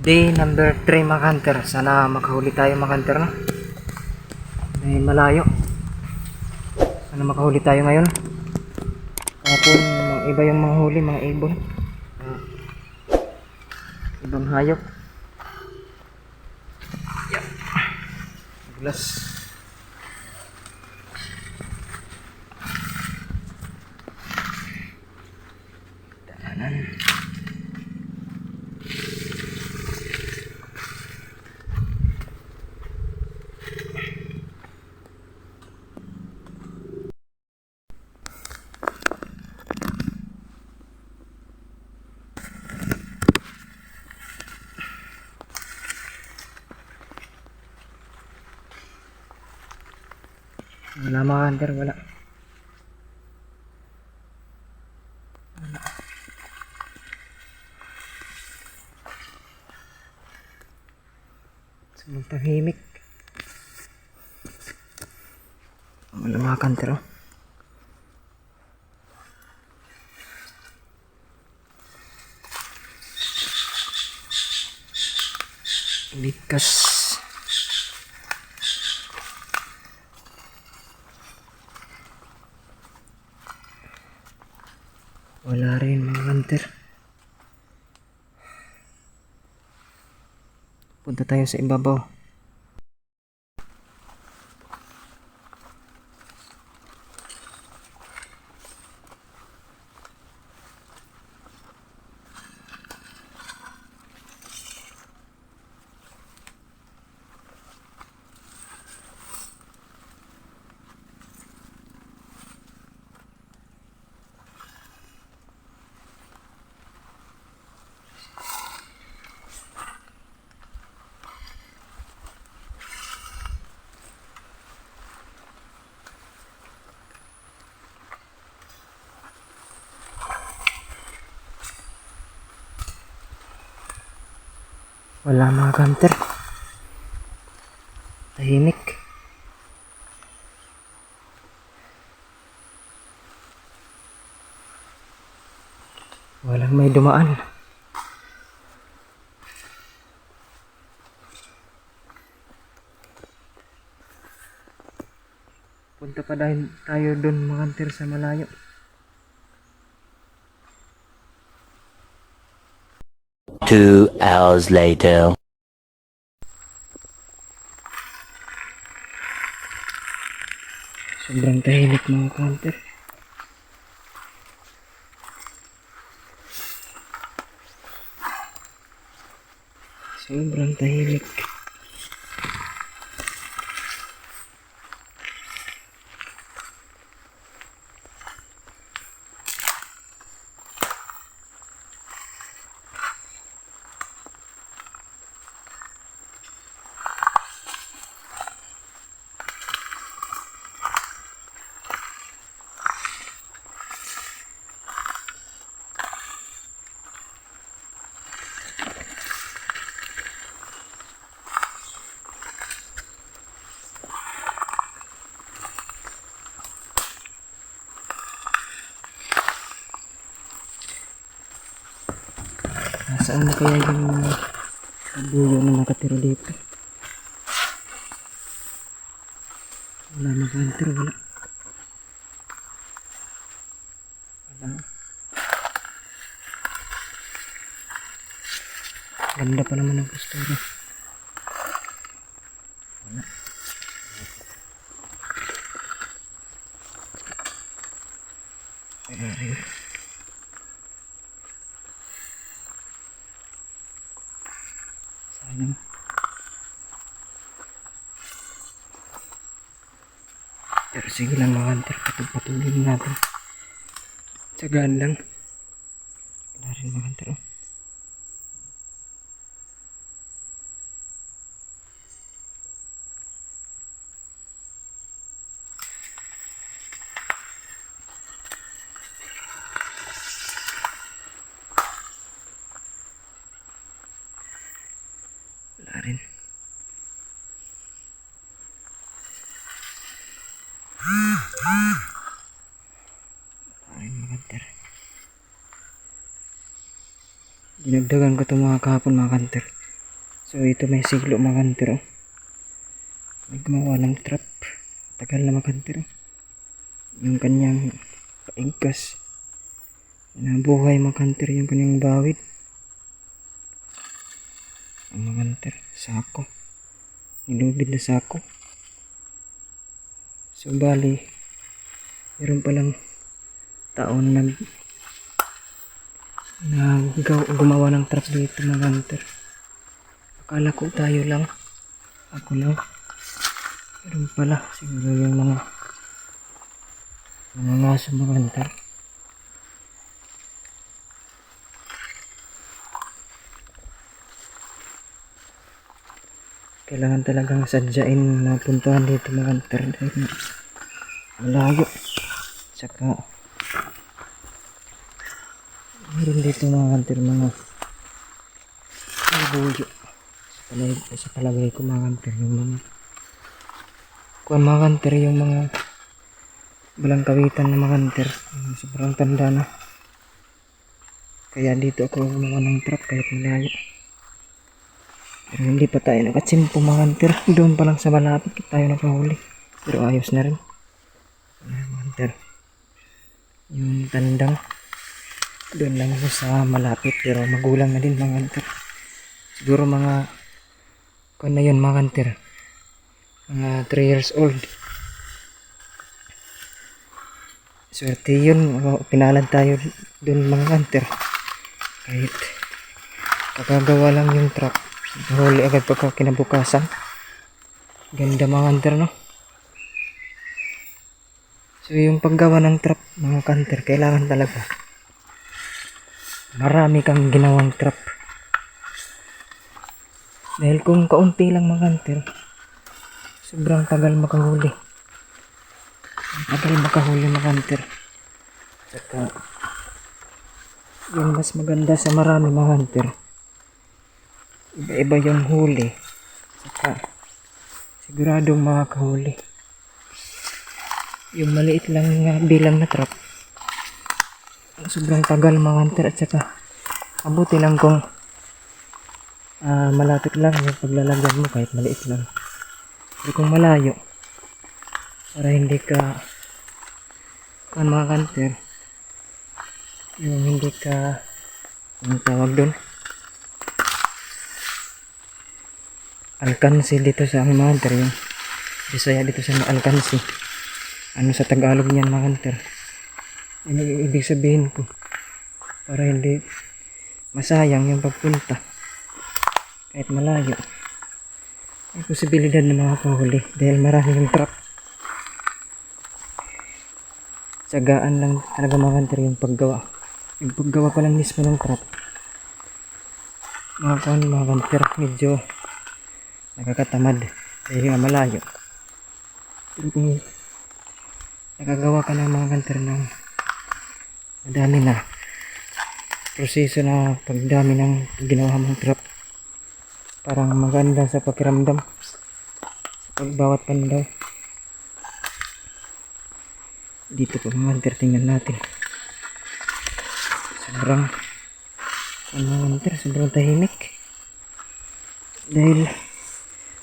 Day number 3 mga hunter. Sana makahuli tayo mga hunter, no? Dahil malayo. Sana makahuli tayo ngayon. Kapon iba yung mga huli, mga ibon. Ibang hayop. Yep. Glass. Tahanan. Wala mga hunter, wala. Tahimik. Wala mga hunter, oh. Likas. Wala rin mga hunter. Punta tayo sa ibabaw. Wala mga hunter. Tahimik. Walang may dumaan. Punta pa dahil tayo doon mga hunter sa malayo. Two hours later. Sobrang tahimik mga hunter. Sobrang tahimik. Nasaan na kaya yung kabuyo na nakatira dito? Wala mga hunter, wala. Wala. Ganda pa naman ang postura. Wala. Wala rin. Sayang. Pero sige lang mga hunter, patulin natin. Tsagaan lang. Wala rin mga hunter, oh. Wala rin. Wala rin mga hunter. Dinagdagan ko itong mga kahapon mga hunter. So ito may siglo mga hunter. Oh. May gumawa ng trap. Tagal na mga hunter. Oh. Yung kanyang paigkas. Nabuhay mga hunter yung kanyang bawid. Ang mga hunter. Sako. Nilubid na sako. So bali. Meron palang taon gumawa ng trap dito mga hunter. Akala ko tayo lang. Ako lang. Meron pala. Siguro yung mga ngaso mga hunter. Kailangan talagang sadyain na puntahan dito mga hunter dahil malayo. Tsaka meron dito mga hunter mga buyo. Sa palagay ko mga hunter yung mga mga hunter yung mga balang kawitan na mga hunter. Sobrang tanda na. Kaya dito ako gumawa ng trap kahit malayo. Pero hindi pa tayo nakatsimpo mga hunter. Doon pa lang sa malapit tayo nakahuli. Pero ayos na rin. Mga hunter. Yung tandang. Doon lang ako sa malapit. Pero magulang na din mga hunter. Siguro mga kung na yun mga hunter. Mga 3 years old. Swerte yun. Pinalad tayo doon mga hunter. Kahit kakagawa lang yung trap. Huli agad pagka kinabukasan. Ganda mga hunter no. So yung paggawa ng trap mga hunter kailangan talaga marami kang ginawang trap. Dahil kung kaunti lang mga hunter sobrang tagal makahuli. Tagal makahuli mga hunter. Saka yung mas maganda sa marami mga hunter iba-iba yung huli. Saka siguradong makakahuli. Yung maliit lang bilang na trap sobrang tagal mga hunter at saka mabuti lang kung malapit lang yung paglalagyan mo kahit maliit lang. Pero kung malayo para hindi ka kung mga hunter yung hindi ka ang tawag doon alkansi dito sa mga hunter yung Bisaya dito sa alkansi. Ano sa Tagalog niyan mga hunter? Ano ibig sabihin ko? Para hindi masayang yung pagpunta. Kahit malayo. May posibilidad na makakahuli dahil marami yung trap. Tsagaan lang talaga mga hunter yung paggawa. Yung paggawa pa lang mismo ng trap. Mga hunter medyo nakakatamad dahil nga malayo. Pero kung nakagawa ka ng mga hunter ng madami na proseso na pagdami ng ginawa mong trap parang maganda sa pakiramdam sa pagbawat pandaw. Dito po mga hunter tingnan natin sobrang tahimik dahil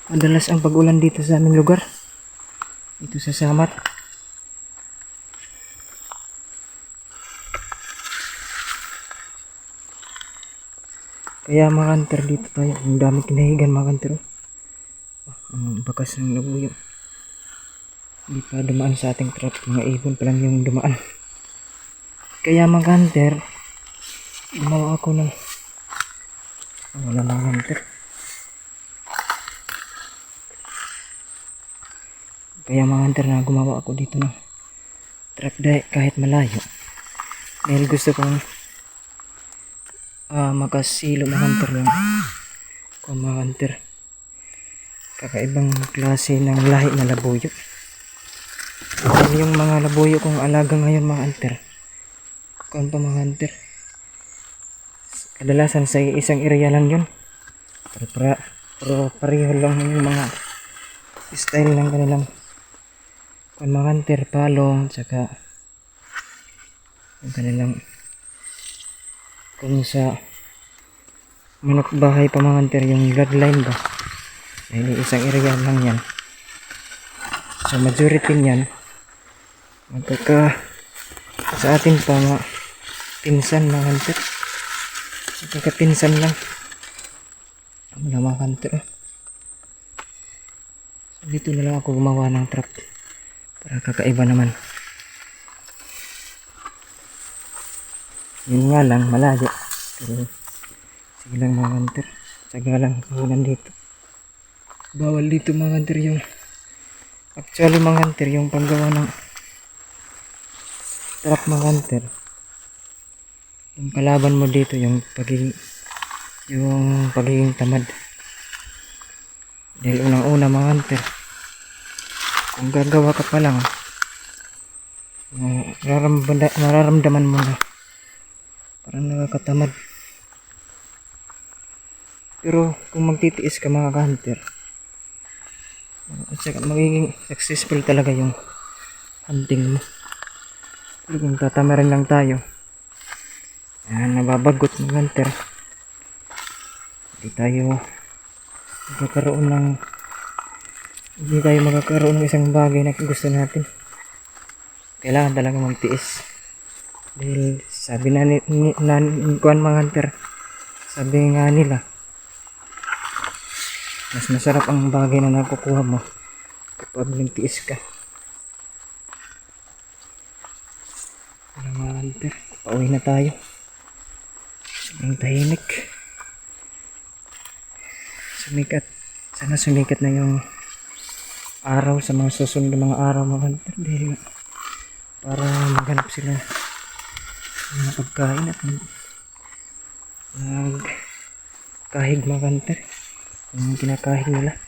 madalas ang pag-ulan dito sa aming lugar dito sa Samar. Kaya mga hunter dito tayo ang dami kinahigan mga hunter. Ang bakas ng labuyo hindi pa dumaan sa ating trap, mga ibon pa lang yung dumaan. Kaya mga hunter gumawa ako ng wala mga hunter. Kaya mga hunter na gumawa ako dito ng trap kahit malayo dahil gusto kong makasilo mga hunter lang kung mga hunter kakaibang klase ng lahi na labuyo. Yung mga labuyo kong alaga ngayon mga hunter kung pa mga hunter kadalasan sa isang area lang yun pero pareho lang yung mga style ng kanilang kung mga hunter palong tsaka yung kanilang kung sa manok bahay pa mga hunter, yung bloodline ba. Dahil isang area lang yan. So majority niyan magkaka sa atin pa mga pinsan mga hunter. Magkakapinsan lang. Mga hunter. So dito na lang ako gumawa ng trap para kakaiba naman. Yun nga lang, malayo. Pero sige lang mga hunter. Tsaga lang kahunan dito. Bawal dito mga hunter yung actually mga hunter yung paggawa ng trap mga hunter. Yung kalaban mo dito yung pagiging tamad. Dahil unang-una mga hunter, kung gagawa ka pa lang, mararamdaman mo na parang nakakatamad. Pero kung magtitiis ka mga hunter, magiging successful talaga yung hunting mo. Pero kung tatamarin lang tayo, nababagot ng hunter, hindi tayo magkakaroon ng isang bagay na gusto natin. Kailangan talaga magtiis. Dahil sabi na kuan mga hunter, sabi nga nila, mas masarap ang bagay na nakukuha mo kapag nagtiis ka. Wala mga hunter, pauwi na tayo. Ang tahimik. Sana sumikat na yung araw sa mga susunod na mga araw mga hunter. Dahil para maghanap sila ng mga pagkain at kahig mga hunter. Yung kinakahig nila.